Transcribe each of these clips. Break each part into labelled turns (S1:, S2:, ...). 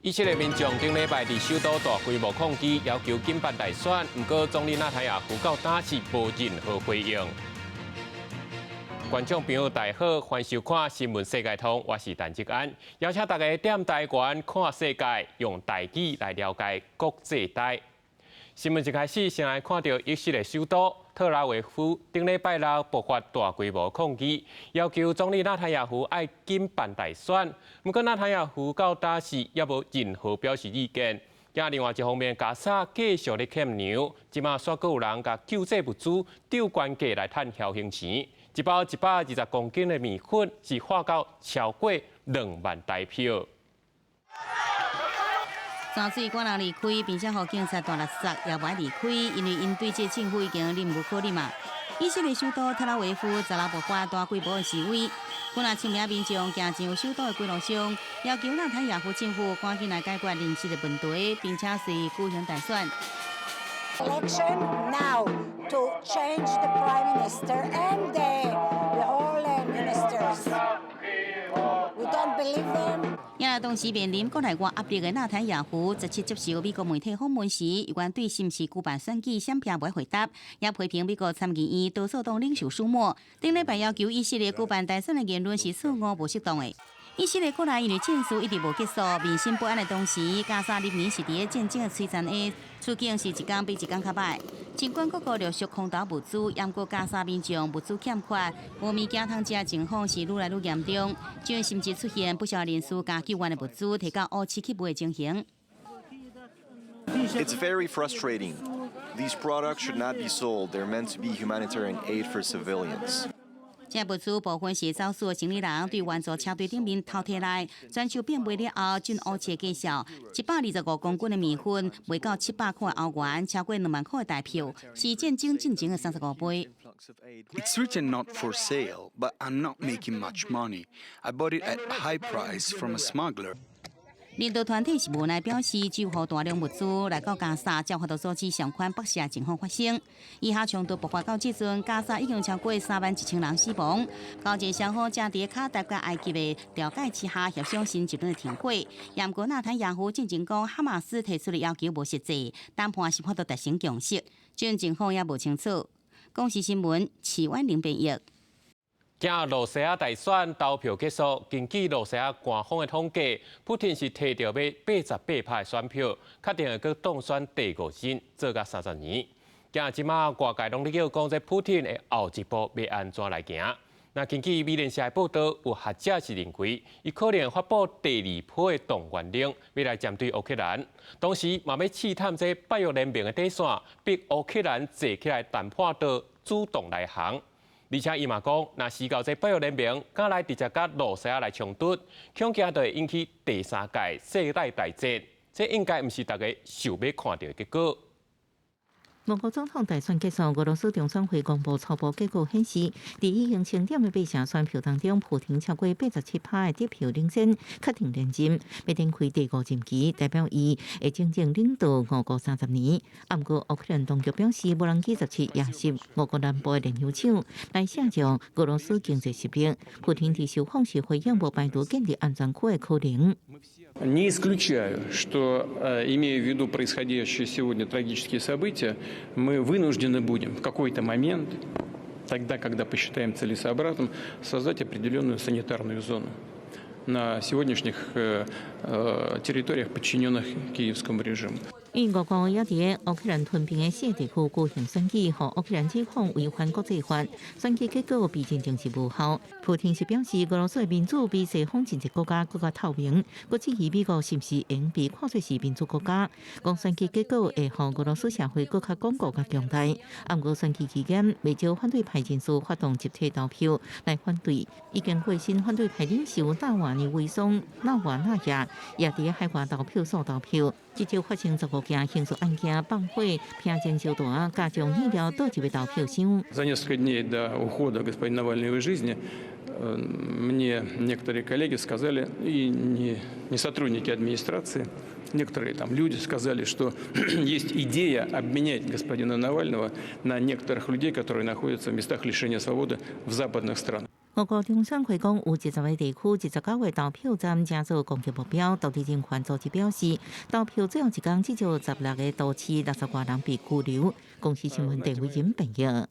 S1: 以色列民众顶礼拜伫首都大规模抗议，要求紧办大选，不过总理纳坦雅胡到打是无任何回应。观众朋友大好，欢迎收看新闻世界通，我是陈志安，邀请大家踮台湾看世界，用台语来了解国际台。新闻一开始，先来看到以色列首都特拉维夫顶礼拜六爆发大规模抗议，要求总理纳坦雅胡爱紧办大选。不过纳坦雅胡到打时也无任何表示意见。另外一方面，加沙继续咧欠粮，即马煞阁有人甲救济物资丢关价来赚侥幸钱。一包120公斤的米粉是花到超过2万台票。
S2: 山水馆人离开，并且互警察大垃圾也袂离开，因为因对这政府已经忍无可忍嘛。以色列首都特拉维夫昨日爆发大规模的示威，几千名民众行上首都的街路上，要求纳坦雅胡政府赶紧来解决临时的问题，并且是举行大选。
S3: Election now to change the prime minister and the all ministers. We don't believe them.
S2: 也同时面临国内外压力的纳坦雅胡，昨日接受美国媒体访问时，有关对是毋是举办选举闪避未回答，也批评美国参议院多数党领袖舒默顶礼拜要求以色列举办大选的言论是错误无适当的。以色列国内因为战事一直无结束，民心不安的同时，加沙人民是伫战争的摧残下，处境是一天比一天较歹。尽管各国陆续空投物资，不过加沙民众物资欠缺，无物件通食情况是愈来愈严重，就甚至出现不少人士将救援的物资提到乌市去卖的情形。
S4: It's very frustrating. These products should not be sold. They're meant to be humanitarian aid for civilians.
S2: 这物资部分是遭数行李人对援助车队顶面偷摕来，全球变卖了后，进乌市介绍，125公斤的米粉卖到700块欧元，超过2万块的台票，是战争进前的35倍。
S5: It's written not for sale, but I'm not making much money. I bought it at a high price from a smuggler.
S2: 人道团体是无奈表示，只有予大量物资来到加沙，才法度阻止上款爆炸情况发生。以下冲突爆发到即阵，加沙已经超过31000人死亡。高级双方正伫卡达甲埃及的调解之下协商新一轮的停火。不过纳坦雅胡进前讲，哈马斯提出的要求无实际，谈判是法度达成共识，军情况也无清楚。公视新闻齐婉玲编译。
S1: 今罗西亚大选投票结束，根据罗西亚官方的统计，普廷是摕到要88%的选票，确定会去当选第5任，做甲30年。即马外界拢咧叫讲，这普廷的后一步要安怎来行？那根据美联社报道，有学者是认为，伊可能发布第2波的动员令，要来针对乌克兰，同时嘛要试探这北约联盟的底线，逼乌克兰坐起来谈判桌，主动来行。而且伊嘛讲，若是到这北约联盟敢来直接甲罗西亚来冲突，恐惊就会引起第3届世界大战，这应该毋是大家想要看到的结果。
S6: 俄国总统大选结束，俄罗斯中选会公布初步结果显示，在已经清点的8成选票当中，普廷超过87%的得票领先，确定连任，要展开第5任期，代表伊会真正领导俄国30年。不过，乌克兰当局表示，无人27夜袭俄国南部的炼油厂，来下降俄罗斯经济实力。普廷在受访时回应，无排除建立安全区的可能。
S7: Не исключаю, что, имея в виду происходящие сегодня трагические события, мы вынуждены будем в какой-то момент, тогда, когда посчитаем целесообразным, создать определенную санитарную зону на сегодняшних территориях, подчиненных киевскому режиму.
S6: 因俄国也伫乌克兰吞并的4地区举行选举，和乌克兰指控违反国际法，选举结果被认定是无效。普廷是表示，俄罗斯的民主比西方真济国家更加透明，佮质疑美国是毋是应被看作是民主国家。讲选举结果会让俄罗斯社会更加巩固佮强大。不过选举期间，未少反对派人士发动集体投票来反对。已经过身反对派领袖纳瓦尼维松、纳瓦纳亚也伫海外投票所投票。这周发生15件刑事案件，放火、偏见烧大，加重意料倒一位投票箱。
S7: За несколько дней до ухода господина Навального из жизни мне некоторые коллеги сказали, и не сотрудники администрации, некоторые там люди сказали, что есть идея обменять господина Навального на некоторых людей, которые находятся в местах лишения свободы в западных странах.
S6: 我国中选会讲，有10个地区19个投票站正做攻击目标。当地人权组织表示，投票最后一天至少16个都市60多人被拘留。公司新闻陈伟仁报道。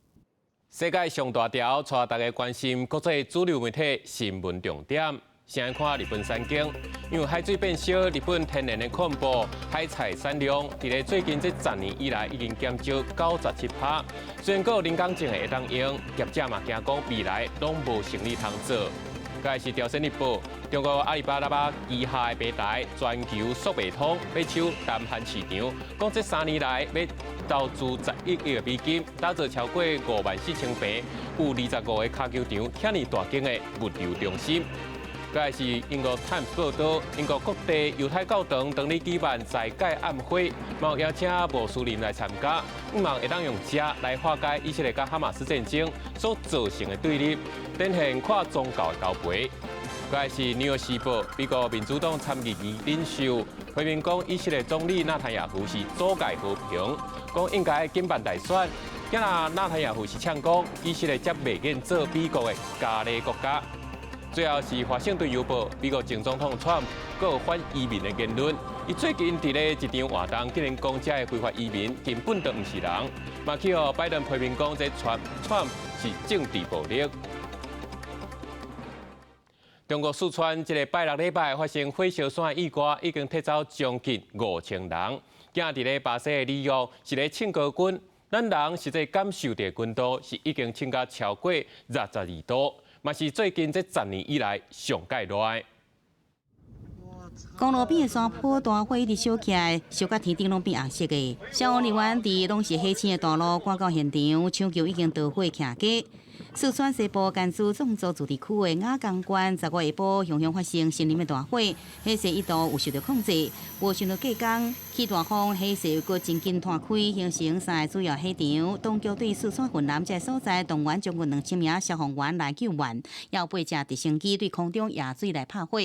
S1: 世界上大条，带大家关心国际主流媒体新闻重点。先看日本三景，因为海水变少，日本天然的昆布、海菜产量，伫最近这10年以来已经减少97%。虽然有人工种会当用，业者嘛惊讲未来拢无生意通做。该是朝鲜日报，中国阿里巴巴旗下的平台全球速卖通要抢南韩市场，讲这3年来要投资11亿美金，打造超过54000平、有25个卡球场，遐尼大间的物流中心。该是英国《Times》报道，英国各地犹太教堂当日举办在解暗会，嘛邀请穆斯林来参加，希望会当用这来化解以色列甲哈马斯战争所造成的对立，展现跨宗教的交陪。该是《纽约时报》，美国民主党参议院领袖批评讲，以色列总理纳坦雅胡是阻碍和平，讲应该紧办大选。今纳坦雅胡是呛讲，以色列则未愿做美国的家里国家。最后是《华盛顿邮报》，美国前总统川普有反移民的言论。伊最近伫咧一场活动，竟然讲这非法移民根本就唔是人，嘛去互拜登批评讲这川普是政治暴力。中国四川一个拜6礼拜发生火烧山意外，已经撤走将近5000人。今伫咧巴西的里约是咧庆歌军，咱人实际感受的温度是已经升到超过22度。嘛是最近这10年以来上介热。
S2: 公路边的山坡大火一直烧起来，烧到天顶拢变红色的。消防人员伫拢是黑青的道路赶到现场，抢救已经导火徛家。四川西部甘肃藏族自治区的雅江县15下晡雄雄发生森林的大火，火势一度有受到控制。无想到过工，起大风，火势又搁真紧摊开，形成3个主要火场。当局对四川云南这所在动员将近2000名消防员来救援，要8架直升机对空中野水来拍火。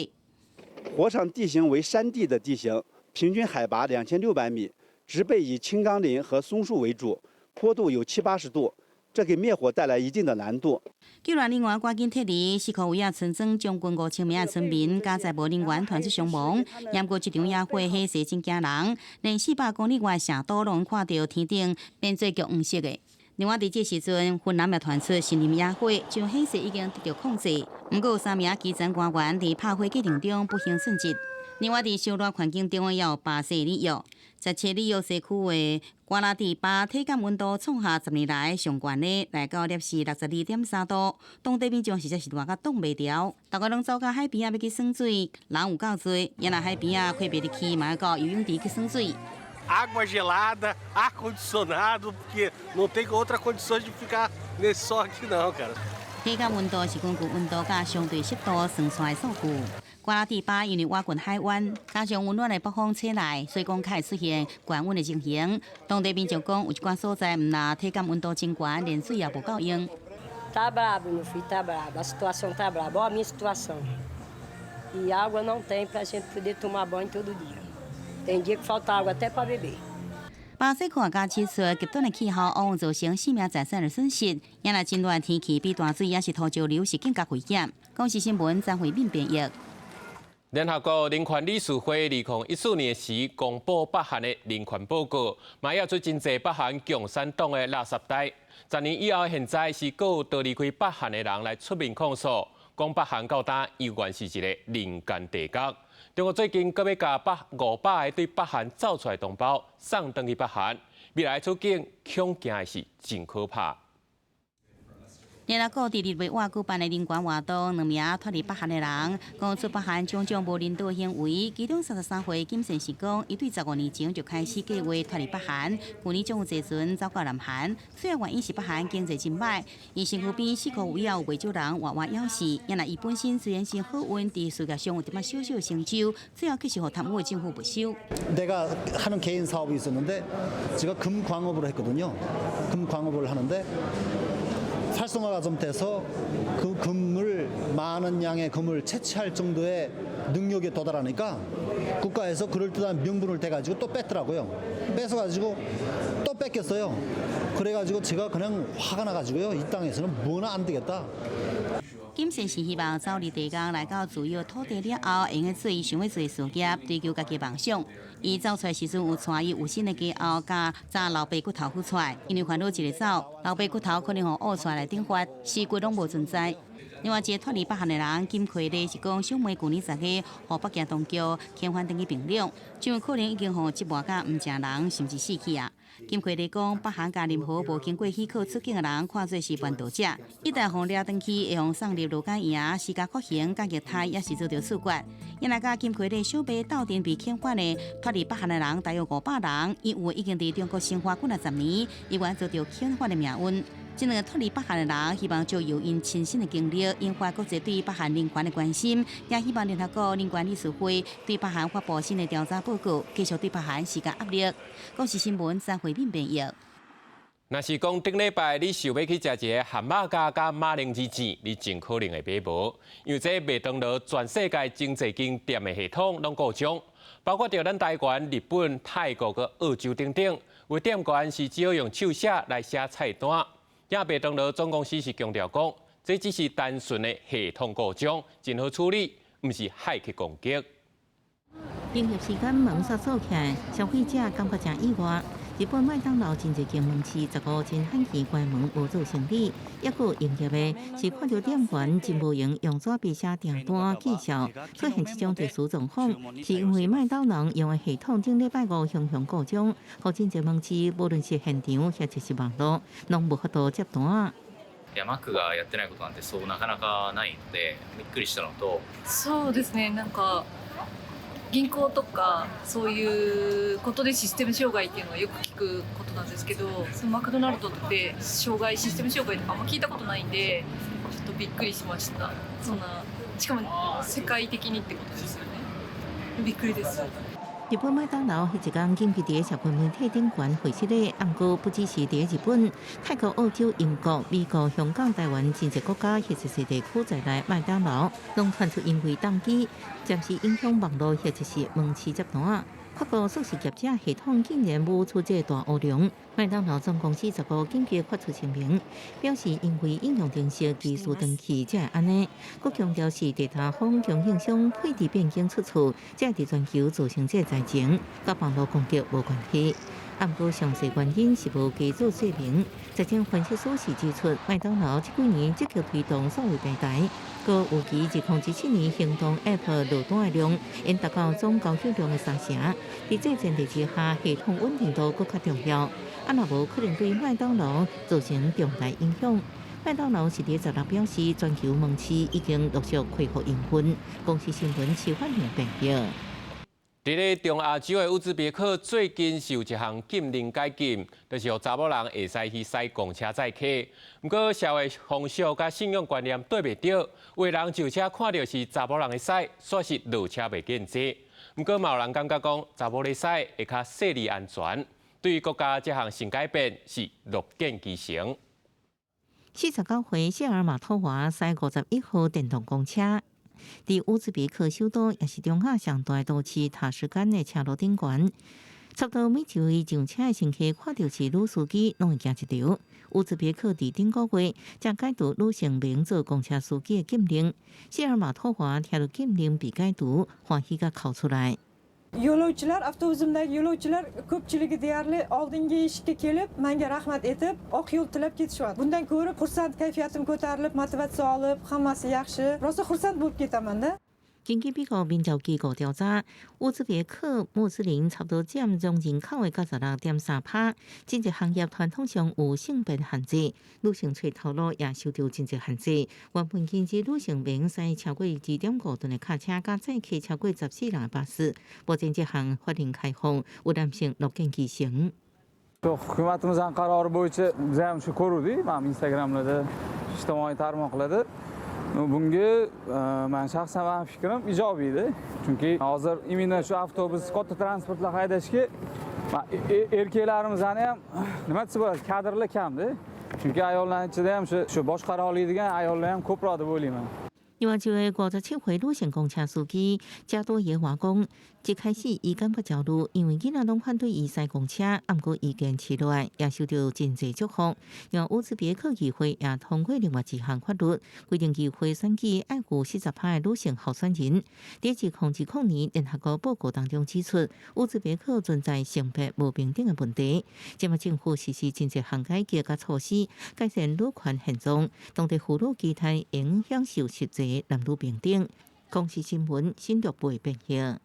S8: 火场地形为山地的地形，平均海拔2600米，植被以青冈林和松树为主，坡度有70-80度。这给灭火带来一定的难度。
S2: 救援人员赶紧撤离，西口围啊村庄将近5000名的村民加载无人员团出伤亡。淹过这场野火，火势真惊人，连400公里外城都拢看到天顶变做橘黄色的。另外，伫这时阵，云南也传出森林野火，将火势已经得到控制。不过，有3名基层官员伫拍火过程中不幸殉职。另外，伫烧热环境中也有巴西里约，17里约西区的瓜拉蒂巴体感温度创下10年来上悬的，来到摄氏62.3度。当地民众实在是热到挡袂牢，大家拢走到海边要去耍水，人有够多。也那海边快别入去，嘛要到游泳池去耍水。
S9: Água gelada, ar condicionado, porque não tem outra condição de ficar nesse sol aqui não, cara.
S2: 体感温度是根据温度甲相对湿度算出来数据。瓜拉蒂巴因为挖近海湾，加上温暖的北风吹来，所以讲开始出现降温的情形。当地民众讲，有一寡所在唔拿体感温度真悬，连水也无够用。
S10: Tá brabo, meu filho, tá brabo. A situação tá braba. Olha a minha situação. E água não tem pra gente poder tomar banho todo dia. Tem dia que falta água até para beber.
S2: 巴西科学家指出，极端的气候往往造成性命财产的损失。也那真热的天气，比大水也是土石流是更加危险。公司新闻张惠敏编译。
S1: 联合国人权理事会2014年时公布北韩的人权报告，嘛也出真侪北韩共产党的垃圾袋。10年以后，现在是有逃离开北韩的人来出面控诉，讲北韩到今依然是一个人间地狱。中国最近阁要甲500个对北韩走出来同胞送回去北韩，未来处境恐惊的是真可怕。
S2: 联合国伫日月瓦举办的人权活动，2名脱离北韩的人讲出北韩种种无人道行为，其中33岁金正是讲，伊对15年前就开始计划脱离北韩，去年将有坐船走到南韩。虽然原因是北韩经济真歹，伊身躯边4个有有未少人活活枵死。因为伊本身虽然是好运，伫事业上有点小小成就，最后却是互贪污的政府没收。
S11: 내가 하는 개인 사업이 있었는데 제가 금 광업을 했거든요. 금 광업을 하는데 활성화가 좀 돼서 그 금을 많은 양의 금을 채취할 정도의 능력에 도달하니까 국가에서 그럴듯한 명분을 대가지고 또 뺐더라고요. 뺏어가지고 또 뺏겼어요. 그래가지고 제가 그냥 화가 나가지고요. 이 땅에서는 뭐나 안 되겠다.
S2: 金城是希望早日地工来到自有土地了后，会用做伊想要做的事业，追求家己的梦想。伊走出来时阵有带伊有新的家后，甲早老爸骨头付出来，因为烦恼一个走，老爸骨头可能互挖出来顶发，尸骨拢无存在。另外一个脱离北韩的人金奎咧是讲，小妹去年10月，互北京当局遣返登去平壤，就可能已经互折磨甲唔食人，甚至死去啊。金奎咧讲，北韩甲任何无经过许可出境的人，看做是叛逃者，一旦互抓登去，会互送入劳改营，施加酷刑、甲虐待，也是遭到处决。因来甲金奎咧小妹斗阵被遣返的脱离北韩的人，大约500人，因有已经伫中国生活近10年，依然遭到遣返的命运。这两个脱离北韩的人，希望就由因亲身的经历，引发国际对北韩人权的关心，也希望联合国人权理事会对北韩发布新的调查报告，继续对北韩施加压力。国视新闻张惠敏编译。
S1: 若是讲顶礼拜你想要去食一个汉堡加马铃薯煎，你真可能会买无，因为这麦当劳全世界真侪间店的系统拢故障，包括着咱台湾、日本、泰国佮澳洲等等，为店员是只好用手写来写菜单。也麦当劳总公司是强调讲，这只是单纯的系统故障，真好处理，唔是骇客攻击。
S6: 营业时间门煞锁起来，消费者感觉真意外。日本麦当劳真侪间门市15天限期关门无做生意，抑佫营业的是看到店员真无用用纸笔写订单记账，出现这种特殊状况，是因为麦当劳用的系统顶礼拜5常常故障，互真侪门市无论是现场或者是网络，拢无法度接单。
S12: マックがやってないことなんてそうなかなかないのでびっくりしたのと。
S13: そうですね。なんか銀行とかそういうことでシステム障害っていうのはよく聞くことなんですけど、そのマクドナルドってシステム障害とかあんま聞いたことないんで、ちょっとびっくりしました。そんなしかも世界的にってことですよね。びっくりです。
S6: 日本麦当劳迄一天紧急伫社会媒体顶悬回息咧，毋过不只是伫日本、泰国、澳洲、英国、美国、香港、台湾真侪国家或者是地区在内麦当劳，拢传出因为宕机，暂时影响网络或者是门市接单。发布素食业者系统竟然无出这大乌龙，麦当劳总公司15紧急发出声明，表示因为应用程式技术断去才会安尼。佮强调是第三方供应商配置变更出错，才伫全球造成这灾情，甲网络攻击无关系。不过详细原因是无基础说明。财政分析师是指出，麦当劳这几年积极推动数位平台，佮有其2017年行动 App 落单的量，因达到总交易量的3成。在这前提之下，系统稳定度更较重要。若无可能对麦当劳造成重大影响。麦当劳是伫16表示，全球门市已经陆续恢复营运。公司新闻市反映编译。
S1: 伫咧中亚洲的乌兹别克，最近是有一项禁令解禁，就是让查某人会使去驶公车载客。不过社会风俗甲信用观念对袂着，有人上车看到是查某人的驶，煞是落车袂见坐。不过嘛有人感觉讲查某咧驶会较细腻安全，对于国家这项新改变是乐见其成。
S6: 49岁谢尔马托娃驶51号电动公车。伫乌兹别克首都也是中亚上大都市塔什干的车路顶悬，差不多每一位上车的乘客看到是女司机，拢会惊一跳。乌兹别克伫顶个月才解除女性名做公车司机的禁令，谢尔马托娃听到禁令被解除，欢喜甲哭出来。
S14: Yo'lovchilar avtobusdagi yo'lovchilar ko'pchiligi deyarli oldingi eshikka kelib menga rahmat etib oq yo'l tilab ketishyapti. Bundan ko'ra xursand kayfiyatim ko'tarilib, motivatsiya olib, hammasi yaxshi. Rosa xursand bo'lib ketaman-da.
S6: 根据美国民调机构调查，乌兹别克穆斯林差不多占总人口的96.3%。真侪行业传统上有性别限制，女性找头路也受到真侪限制。原本禁止女性免驶超过2.5吨的卡车，加载客超过14人的巴士。目前这项法令开放，有男性乐见其成。
S15: Hukumatimizning qarori bo'yicha biz ham shu ko'rdik, mana Instagramlarda, ijtimoiy tarmoqlarda. Bunga men shaxsan fikrim ijobiydi. Chunki hozir imенно shu avtobus katta transportlar haydashga erkaklarimizni ham nima desa bo'ladi, kadrlar kamda. Chunki ayollar ichida ham shu boshqara oladigan ayollar ham ko'proq deb o'ylayman.
S6: 另外，一位57岁女性公车司机加多耶话讲，一开始伊感觉焦虑，因为囡仔拢反对伊驶公车，不过伊坚持落来，也受到真侪祝福。让乌兹别克议会也通过另外一项法律，规定议会选举爱护40%的女性候选人。在2010年联合国报告当中指出，乌兹别克存在性别不平等的问题。即马政府实施真侪项改革甲措施，改善女权现状，当地妇女期待应享受实际男女平等。公视新闻新竹报编译。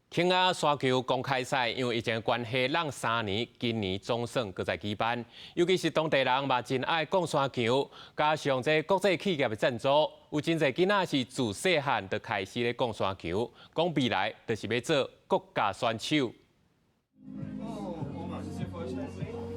S1: 庆雅沙球公开赛因为疫情关系，让3年，今年总算搁再举办。尤其是当地人嘛真爱讲沙球，加上这国际企业的赞助，有真侪囡仔是自细汉就开始咧讲沙球，讲未来就是要做国家选手。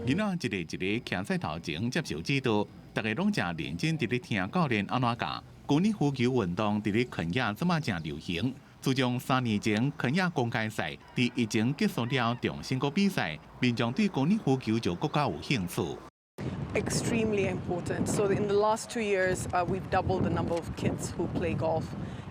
S16: 囡仔一个一个徛在头前接受指导，大家拢正认真伫咧听教练安怎教。高尔夫球运动伫咧肯亚怎么正流行？自从3年前肯亚公开赛伫疫情结束了重新个比赛，民众对高尔夫球就更加有兴趣。
S17: Extremely important. So in the last 2 years, we've doubled the number of kids who play golf,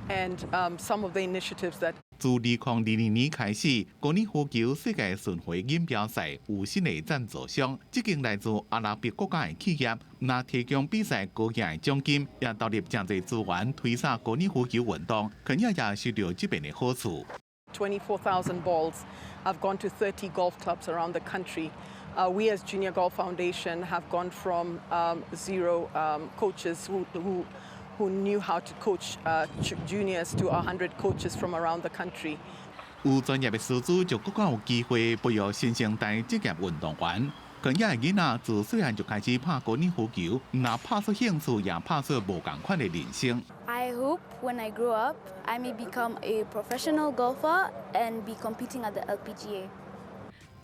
S17: and some of the initiatives that.
S16: 自2022年开始，高尔夫球世界巡回锦标赛有新的赞助商，这间来自阿拉伯国家的企业，那提供比赛高额的奖金，也投入真侪资源推广高尔夫球运动，肯定也受到这边的好处。
S17: 24,000 balls have gone to 30 golf clubs around the country. We as Junior Golf Foundation have gone from 0 coaches who knew how to coach juniors to 100 coaches from around the country.
S16: 有专业的师资就更加有机会培育新生代职业运动员。肯亚的囡仔自细汉就开始拍高尔夫球，那拍出兴趣，也拍出无同款的人生。
S18: I hope when I grow up, I may become a professional golfer and be competing at the LPGA.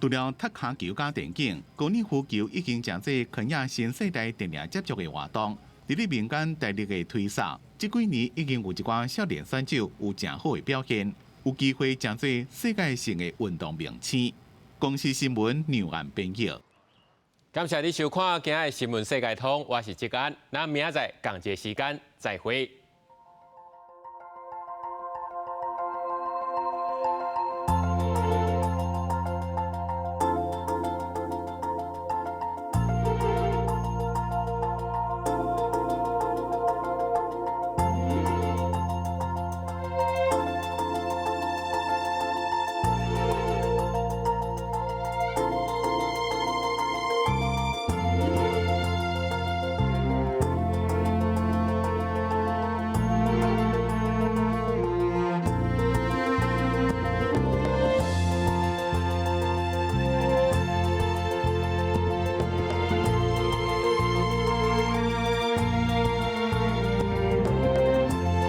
S16: 除了踢骹球加电竞，高尔夫球已经成为肯亚新世代电影接触的活动。伫咧民间大力的推广，这几年已经有一寡少年选手有正好的表现，有机会成为世界性的运动明星。公视新闻牛岸编译。
S1: 感谢你收看今日的新闻世界通，我是志安，咱明仔载同一时间再会。